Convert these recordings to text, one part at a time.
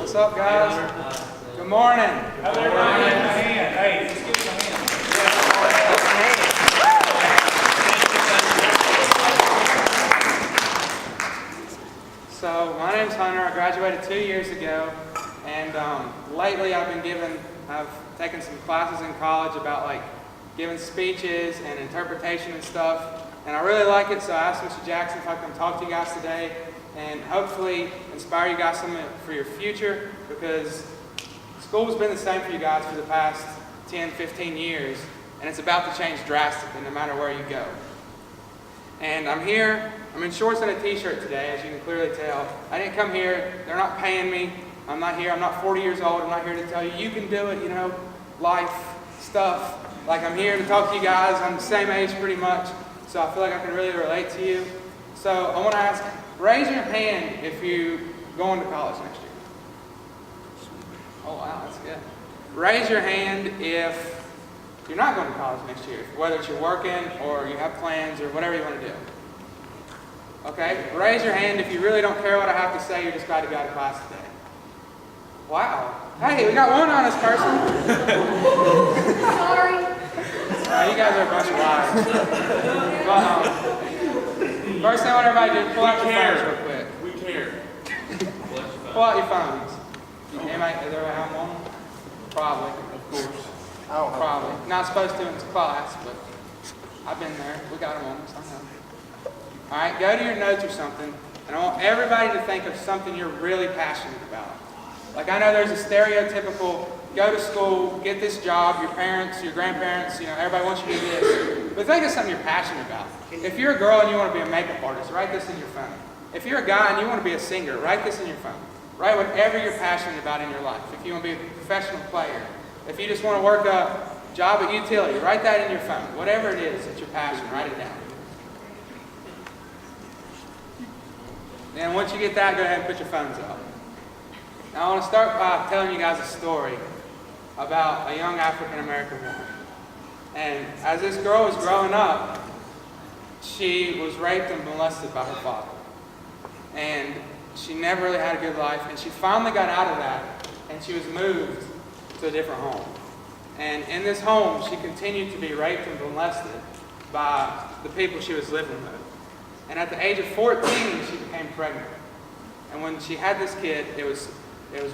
What's up, guys? Good morning. How's everybody getting a hand? Hey, just give him a hand. So, my name's Hunter. I graduated 2 years ago, and lately I've taken some classes in college about giving speeches and interpretation and stuff, and I really like it, so I asked Mr. Jackson if I could come talk to you guys today and hopefully inspire you guys something for your future, because school's been the same for you guys for the past 10, 15 years, and it's about to change drastically no matter where you go. And I'm in shorts and a t-shirt today, as you can clearly tell. I didn't come here, they're not paying me. I'm not here, I'm not 40 years old, I'm not here to tell you, you can do it, life, stuff. I'm here to talk to you guys, I'm the same age pretty much, so I feel like I can really relate to you. So I want to ask, raise your hand if you're going to college next year. Oh wow, that's good. Raise your hand if you're not going to college next year, whether it's you're working or you have plans or whatever you want to do. Okay, raise your hand if you really don't care what I have to say, you're just glad to go to class today. Wow. Hey, we got one honest person. Sorry. You guys are a bunch of liars. But, first thing I want everybody to do, pull out your phones real quick. We care. Pull out your phones. Does everybody have one? Probably. Of course. Probably. Not supposed to in class, but I've been there. We got them on somehow. Alright, go to your notes or something, and I want everybody to think of something you're really passionate about. I know there's a stereotypical, go to school, get this job, your parents, your grandparents, everybody wants you to do this. But think of something you're passionate about. If you're a girl and you want to be a makeup artist, write this in your phone. If you're a guy and you want to be a singer, write this in your phone. Write whatever you're passionate about in your life. If you want to be a professional player, if you just want to work a job at utility, write that in your phone. Whatever it is that's your passion, write it down. And once you get that, go ahead and put your phones up. Now I want to start by telling you guys a story about a young African-American woman. And as this girl was growing up, she was raped and molested by her father. And she never really had a good life, and she finally got out of that, and she was moved to a different home. And in this home, she continued to be raped and molested by the people she was living with. And at the age of 14, she became pregnant. And when she had this kid, it was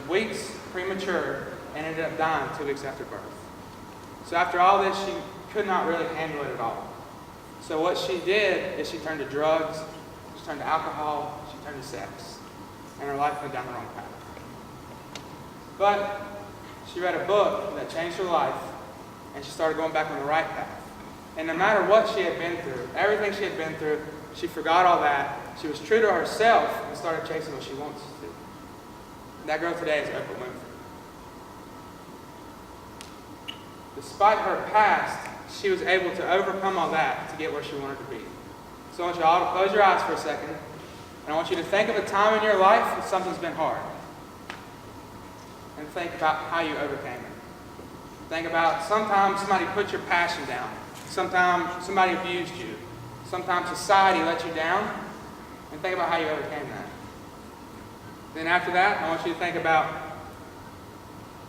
weeks premature and ended up dying 2 weeks after birth. So after all this, she could not really handle it at all. So what she did is she turned to drugs, she turned to alcohol, she turned to sex. And her life went down the wrong path. But she read a book that changed her life, and she started going back on the right path. And no matter what she had been through, everything she had been through, she forgot all that. She was true to herself and started chasing what she wants to do. That girl today is Oprah Winfrey. Despite her past, she was able to overcome all that to get where she wanted to be. So I want you all to close your eyes for a second, and I want you to think of a time in your life when something's been hard. And think about how you overcame it. Think about sometimes somebody put your passion down. Sometimes somebody abused you. Sometimes society let you down. And think about how you overcame that. Then after that, I want you to think about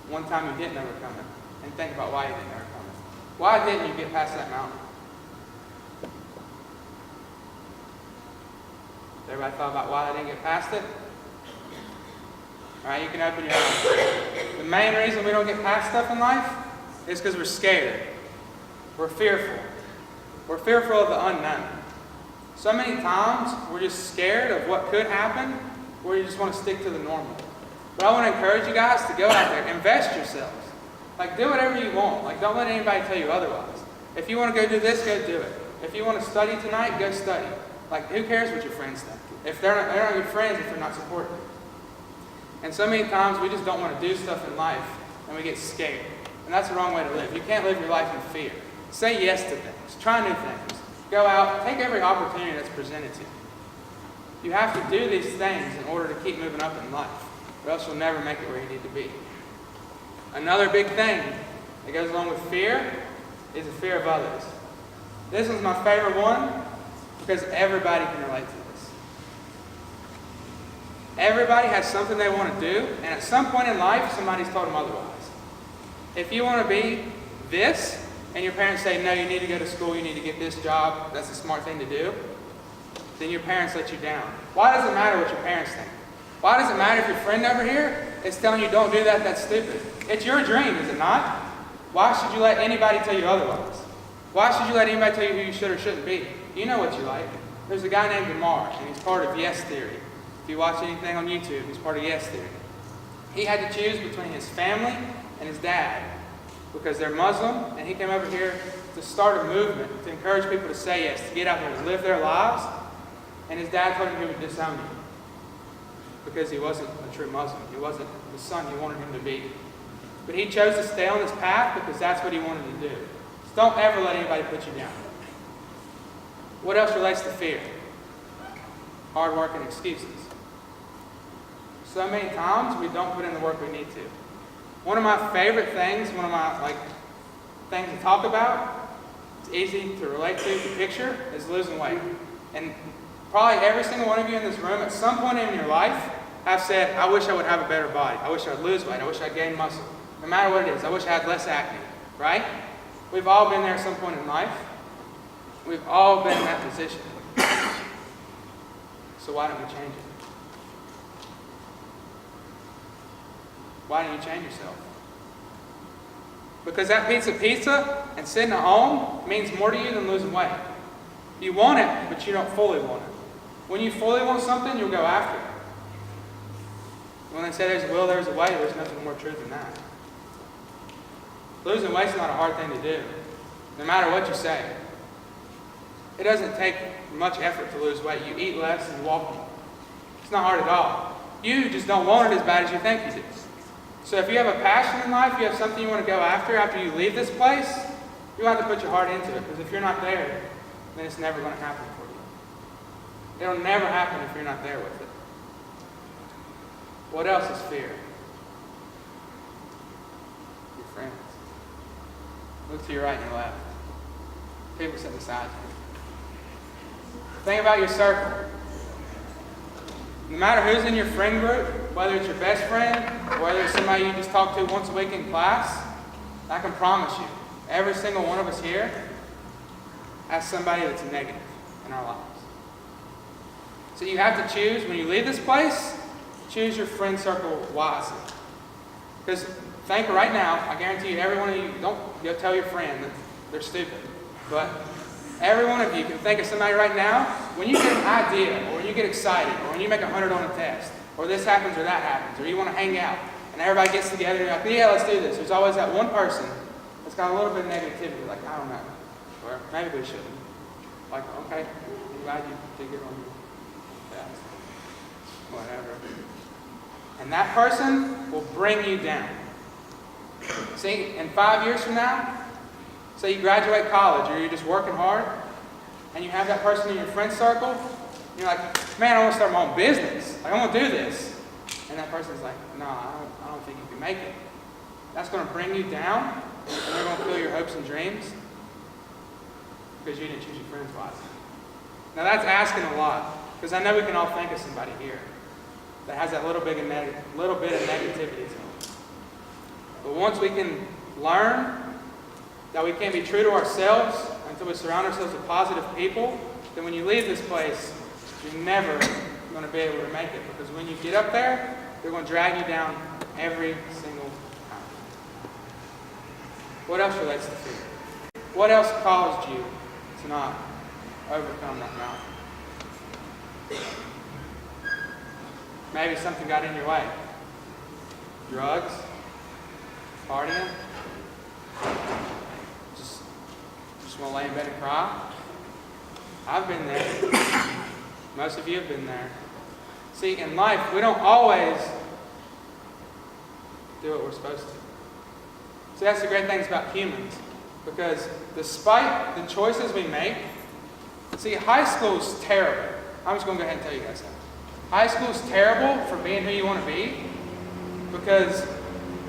one time you didn't overcome it. And think about why you didn't overcome it. Why didn't you get past that mountain? Everybody thought about why they didn't get past it? Alright, you can open your eyes. The main reason we don't get past stuff in life is because we're scared. We're fearful. We're fearful of the unknown. So many times, we're just scared of what could happen, or you just want to stick to the normal. But I want to encourage you guys to go out there, invest yourselves. Do whatever you want. Don't let anybody tell you otherwise. If you want to go do this, go do it. If you want to study tonight, go study. Who cares what your friends think? If they're not your friends if they're not supporting you. And so many times, we just don't want to do stuff in life, and we get scared. And that's the wrong way to live. You can't live your life in fear. Say yes to things. Try new things. Go out. Take every opportunity that's presented to you. You have to do these things in order to keep moving up in life, or else you'll never make it where you need to be. Another big thing that goes along with fear is the fear of others. This one's my favorite one because everybody can relate to this. Everybody has something they want to do, and at some point in life, somebody's told them otherwise. If you want to be this, and your parents say, no, you need to go to school, you need to get this job, that's a smart thing to do, then your parents let you down. Why does it matter what your parents think? Why does it matter if your friend over here is telling you don't do that, that's stupid? It's your dream, is it not? Why should you let anybody tell you otherwise? Why should you let anybody tell you who you should or shouldn't be? You know what you like. There's a guy named Demar, and he's part of Yes Theory. If you watch anything on YouTube, he's part of Yes Theory. He had to choose between his family and his dad because they're Muslim, and he came over here to start a movement to encourage people to say yes, to get out there and live their lives. And his dad told him he would disown him because he wasn't a true Muslim. He wasn't the son he wanted him to be. But he chose to stay on this path because that's what he wanted to do. So don't ever let anybody put you down. What else relates to fear? Hard work and excuses. So many times we don't put in the work we need to. One of my favorite things, one of my things to talk about, it's easy to relate to picture, is losing weight. And probably every single one of you in this room at some point in your life have said, I wish I would have a better body. I wish I would lose weight. I wish I'd gain muscle. No matter what it is, I wish I had less acne, right? We've all been there at some point in life. We've all been in that position. So why don't we change it? Why don't you change yourself? Because that pizza and sitting at home means more to you than losing weight. You want it, but you don't fully want it. When you fully want something, you'll go after it. When they say there's a will, there's a way, there's nothing more true than that. Losing weight's not a hard thing to do, no matter what you say. It doesn't take much effort to lose weight. You eat less and you walk more. It's not hard at all. You just don't want it as bad as you think you do. So if you have a passion in life, you have something you want to go after you leave this place, you have to put your heart into it. Because if you're not there, then it's never going to happen for you. It'll never happen if you're not there with it. What else is fear? Your friends. Look to your right and your left. People sitting beside you. Think about your circle. No matter who's in your friend group, whether it's your best friend or whether it's somebody you just talk to once a week in class, I can promise you, every single one of us here has somebody that's negative in our lives. So you have to choose, when you leave this place, choose your friend circle wisely. Because think right now, I guarantee you, every one of you, don't go tell your friend that they're stupid. But every one of you can think of somebody right now, when you get an idea, or when you get excited, or when you make 100 on a test, or this happens or that happens, or you want to hang out, and everybody gets together and you're like, yeah, let's do this. There's always that one person that's got a little bit of negativity, like, I don't know, or maybe we shouldn't. Like, okay, I'm glad you did get on your test. Whatever. And that person will bring you down. See, in 5 years from now, say you graduate college or you're just working hard, and you have that person in your friend circle, and you're like, man, I want to start my own business. Like, I want to do this. And that person's like, no, I don't think you can make it. That's going to bring you down, and they're going to kill your hopes and dreams because you didn't choose your friends wisely. Now that's asking a lot, because I know we can all think of somebody here that has that little bit of negativity to them. But once we can learn that we can't be true to ourselves until we surround ourselves with positive people, then when you leave this place, you're never going to be able to make it. Because when you get up there, they're going to drag you down every single time. What else relates to fear? What else caused you to not overcome that mountain? Maybe something got in your way. Drugs, partying, just want to lay in bed and cry. I've been there. Most of you have been there. See, in life, we don't always do what we're supposed to. See, that's the great things about humans. Because despite the choices we make, see, high school's terrible. I'm just going to go ahead and tell you guys that. High school's terrible for being who you want to be because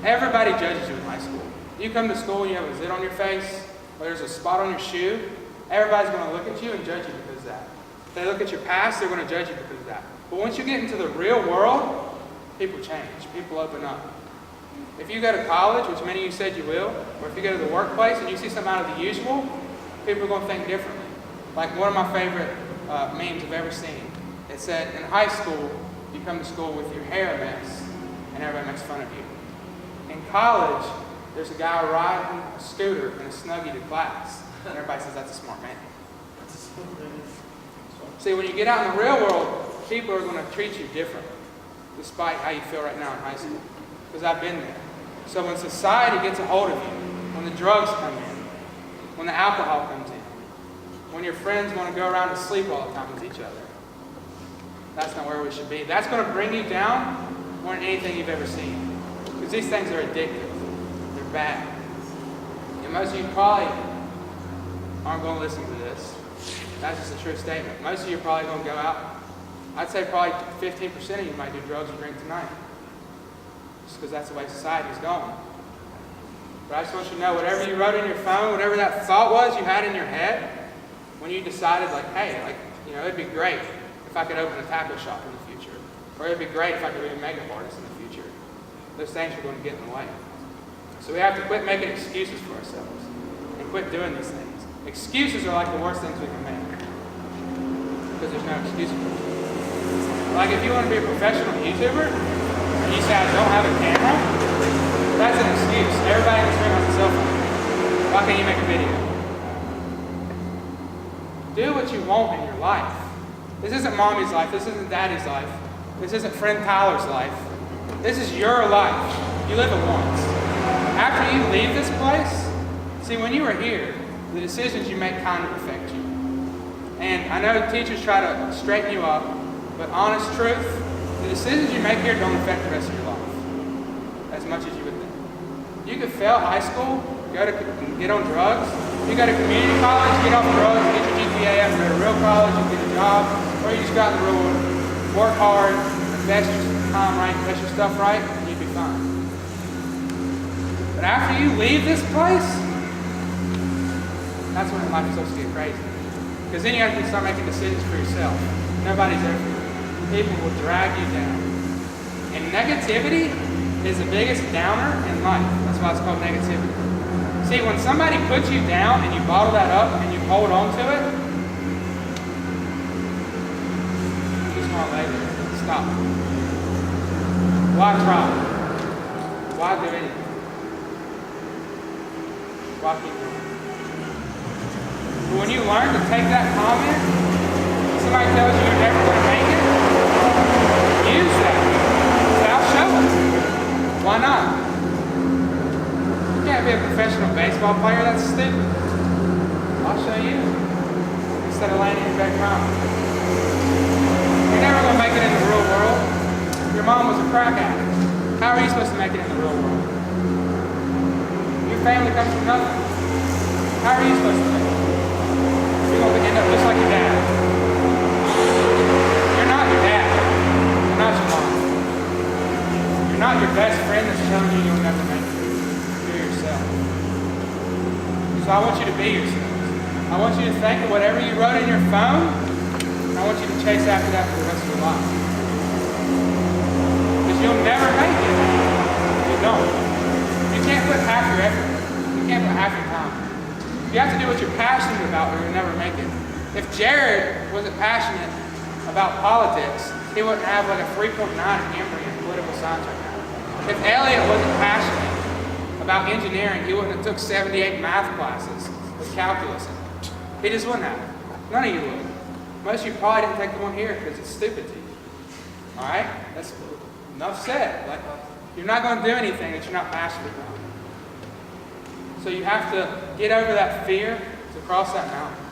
everybody judges you in high school. You come to school and you have a zit on your face, or there's a spot on your shoe, everybody's going to look at you and judge you because of that. If they look at your past, they're going to judge you because of that. But once you get into the real world, people change. People open up. If you go to college, which many of you said you will, or if you go to the workplace and you see something out of the usual, people are going to think differently. Like one of my favorite memes I've ever seen. It said, in high school, you come to school with your hair a mess, and everybody makes fun of you. In college, there's a guy riding a scooter in a Snuggie to class, and everybody says that's a smart man. See, when you get out in the real world, people are going to treat you differently, despite how you feel right now in high school. Because I've been there. So when society gets a hold of you, when the drugs come in, when the alcohol comes in, when your friends want to go around and sleep all the time with each other, that's not where we should be. That's going to bring you down more than anything you've ever seen. Because these things are addictive. They're bad. And most of you probably aren't going to listen to this. That's just a true statement. Most of you are probably going to go out. I'd say probably 15% of you might do drugs or drink tonight. Just because that's the way society's going. But I just want you to know, whatever you wrote in your phone, whatever that thought was you had in your head, when you decided, like, hey, like, you know, it'd be great if I could open a taco shop in the future. Or it'd be great if I could be a makeup artist in the future. Those things are going to get in the way. So we have to quit making excuses for ourselves and quit doing these things. Excuses are like the worst things we can make. Because there's no excuse for it. Like if you want to be a professional YouTuber, and you say, I don't have a camera, that's an excuse. Everybody in this room has a cell phone. Why can't you make a video? Do what you want in your life. This isn't mommy's life. This isn't daddy's life. This isn't friend Tyler's life. This is your life. You live it once. After you leave this place, see, when you are here, the decisions you make kind of affect you. And I know teachers try to straighten you up, but honest truth, the decisions you make here don't affect the rest of your life as much as you would think. You could fail high school, get on drugs. You go to community college, get off drugs, get your GPA up, go to real college, you get a job, or you just go out in the real world, work hard, invest your time right, invest your stuff right, and you'd be fine. But after you leave this place, that's when life starts to get crazy. Because then you have to start making decisions for yourself. Nobody's there for you. People will drag you down. And negativity is the biggest downer in life. That's why it's called negativity. See, when somebody puts you down and you bottle that up and you hold on to it, you just want to later. Stop. Why try? Why do anything? Why keep going? But when you learn to take that comment, somebody tells you you're never going to make it, use that. Say, I'll show it. Why not? You can't be a professional baseball player. That's stupid. I'll show you. Instead of laying in your back mouth. You're never going to make it in the real world. Your mom was a crack addict. How are you supposed to make it in the real world? Your family comes from nothing. How are you supposed to make it? You're going to end up just like your dad. You're not your dad. You're not your mom. You're not your best friend that's telling you you'll never make it. You're yourself. So I want you to be yourself. I want you to think of whatever you wrote in your phone, and I want you to chase after that for the rest of your life. Because you'll never make it if you don't. You can't put half your effort. You can't put half your time. You have to do what you're passionate about or you'll never make it. If Jared wasn't passionate about politics, he wouldn't have like a 3.9 at Emory in political science right now. If Elliot wasn't passionate about engineering, he wouldn't have took 78 math classes with calculus in it. He just wouldn't have. None of you would. Most of you probably didn't take the one here because it's stupid to you. Alright? That's enough said. Like, you're not going to do anything that you're not passionate about. So you have to get over that fear to cross that mountain.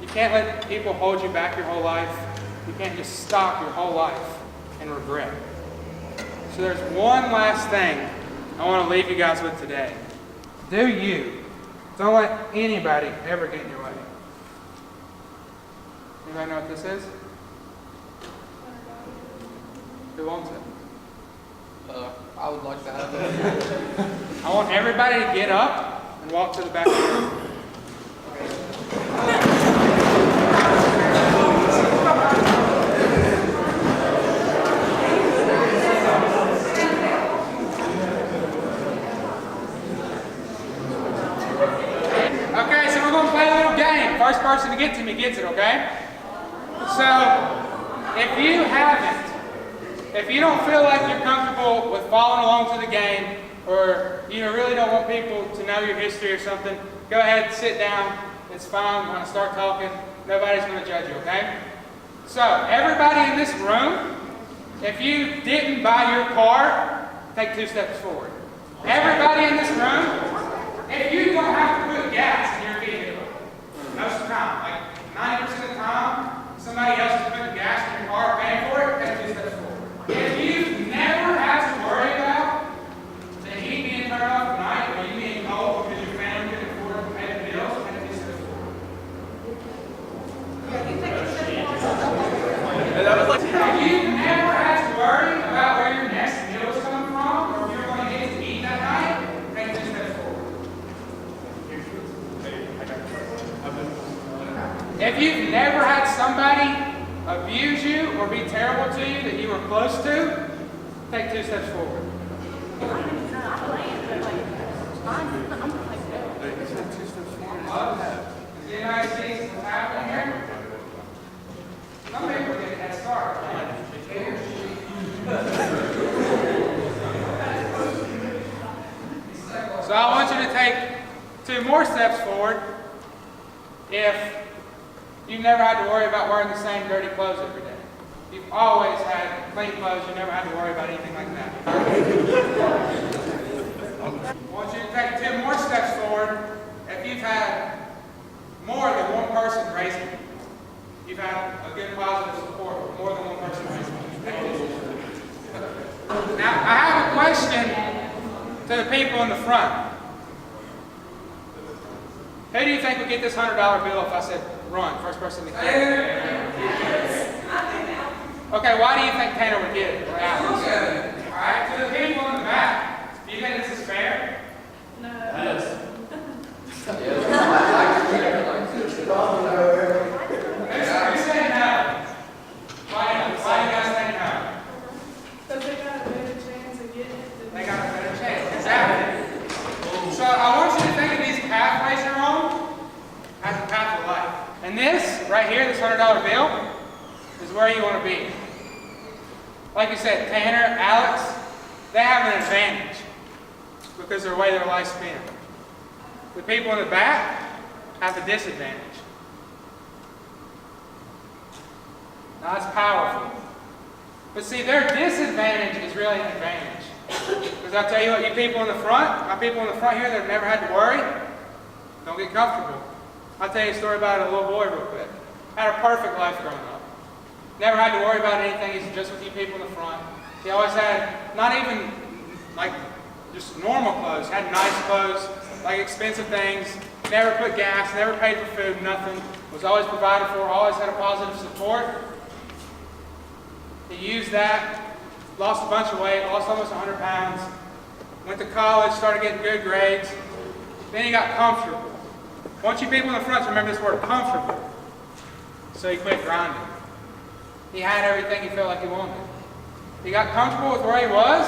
You can't let people hold you back your whole life. You can't just stop your whole life in regret. So there's one last thing I want to leave you guys with today. Do you. Don't let anybody ever get in your way. Anybody know what this is? Who wants it? I would like to have it. I want everybody to get up and walk to the back of the room. person to get to me gets it, okay? So, if you haven't, if you don't feel like you're comfortable with following along to the game, or you really don't want people to know your history or something, go ahead, sit down. It's fine. When I start talking, nobody's going to judge you, okay? So, everybody in this room, if you didn't buy your car, take 2 steps forward. Everybody in this room, if you don't have to put gas in your vehicle, most of the time, like 90% of the time, somebody else is putting gas in your car, paying for it, take 2 steps forward. If you've never had to worry about the heat being turned off at night, or you being cold because your family can afford to pay the bills, take 2 steps forward. If you've never had to worry about where your next meal is coming from, or if you're going to get to eat that night, take 2 steps forward. If you've never had somebody abuse you or be terrible to you that you were close to, take 2 steps forward. Does anybody see what's happening here? Some people get a head start. So I want you to take 2 more steps forward if you've never had to worry about wearing the same dirty clothes every day. You've always had clean clothes. You never had to worry about anything like that. I want you to take 2 more steps forward if you've had more than one person raising you. You've had a good positive support with more than one person raising you. Now, I have a question to the people in the front. Who do you think would get this $100 bill if I said run, first person to get it? Okay, why do you think Tanner would get it? Alright, to the people in the back, do you think this is fair? Yes. Who said no? Why do you guys think no? Because they got a better chance of getting it. They got a better chance. Exactly. So I want you to think of these pathways you're on as a path of life. And this, right here, this $100 bill, is where you want to be. Like you said, Tanner, Alex, they have an advantage because of the way their life's been. The people in the back have a disadvantage. Now that's powerful. But see, their disadvantage is really an advantage. Because I'll tell you what, you people in the front, my people in the front here that have never had to worry, don't get comfortable. I'll tell you a story about a little boy real quick. Had a perfect life growing up. Never had to worry about anything. He's just with you people in the front. He always had, not even like just normal clothes, had nice clothes, like expensive things, never put gas, never paid for food, nothing. Was always provided for, always had a positive support. He used that, lost a bunch of weight, lost almost 100 pounds, went to college, started getting good grades. Then he got comfortable. I want you people in the front to remember this word, comfortable. So he quit grinding. He had everything he felt like he wanted. He got comfortable with where he was,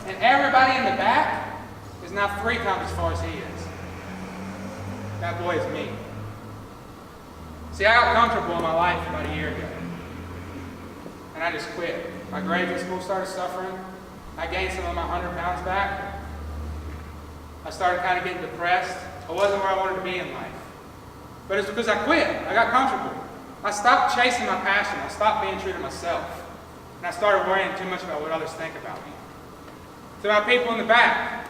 and everybody in the back is now 3 times as far as he is. That boy is me. See, I got comfortable in my life about a year ago. And I just quit. My grades in school started suffering. I gained some of my 100 pounds back. I started kind of getting depressed. I wasn't where I wanted to be in life. But it's because I quit. I got comfortable. I stopped chasing my passion. I stopped being true to myself. And I started worrying too much about what others think about me. To my people in the back,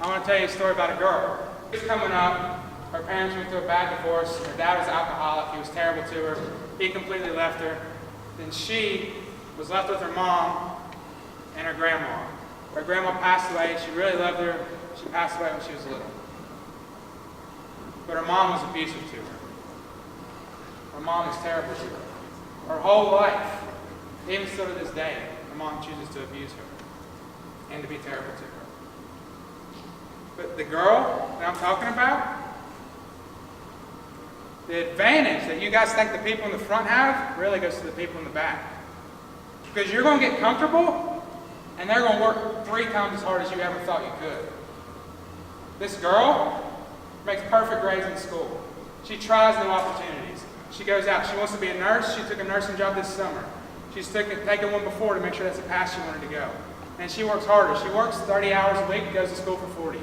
I want to tell you a story about a girl. She was coming up. Her parents went through a bad divorce. Her dad was alcoholic. He was terrible to her. He completely left her. Then she was left with her mom and her grandma. Her grandma passed away. She really loved her. She passed away when she was little. But her mom was abusive to her. Her mom was terrible to her. Her whole life, even still to this day, her mom chooses to abuse her and to be terrible to her. But the girl that I'm talking about, the advantage that you guys think the people in the front have really goes to the people in the back. Because you're going to get comfortable, and they're going to work 3 times as hard as you ever thought you could. This girl makes perfect grades in school. She tries new opportunities. She goes out. She wants to be a nurse. She took a nursing job this summer. She's taken one before to make sure that's the path she wanted to go. And she works harder. She works 30 hours a week, goes to school for 40.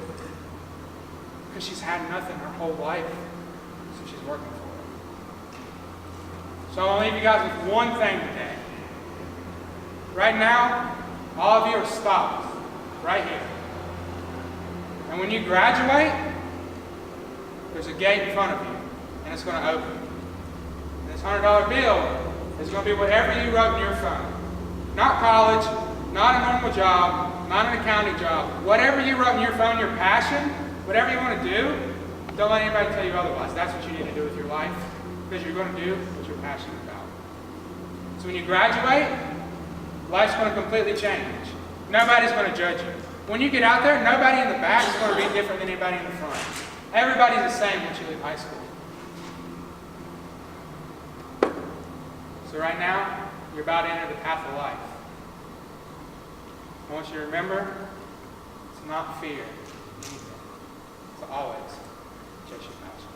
Because she's had nothing her whole life. So she's working for it. So I want to leave you guys with one thing today. Right now, all of you are stopped right here. And when you graduate, there's a gate in front of you, and it's going to open. And this $100 bill is going to be whatever you wrote in your phone. Not college, not a normal job, not an accounting job. Whatever you wrote in your phone, your passion, whatever you want to do, don't let anybody tell you otherwise. That's what you need to do with your life, because you're going to do what you're passionate about. So when you graduate, life's going to completely change. Nobody's going to judge you. When you get out there, nobody in the back is going to be different than anybody in the front. Everybody's the same once you leave high school. So right now, you're about to enter the path of life. I want you to remember, to not fear anything. To always chase your passion.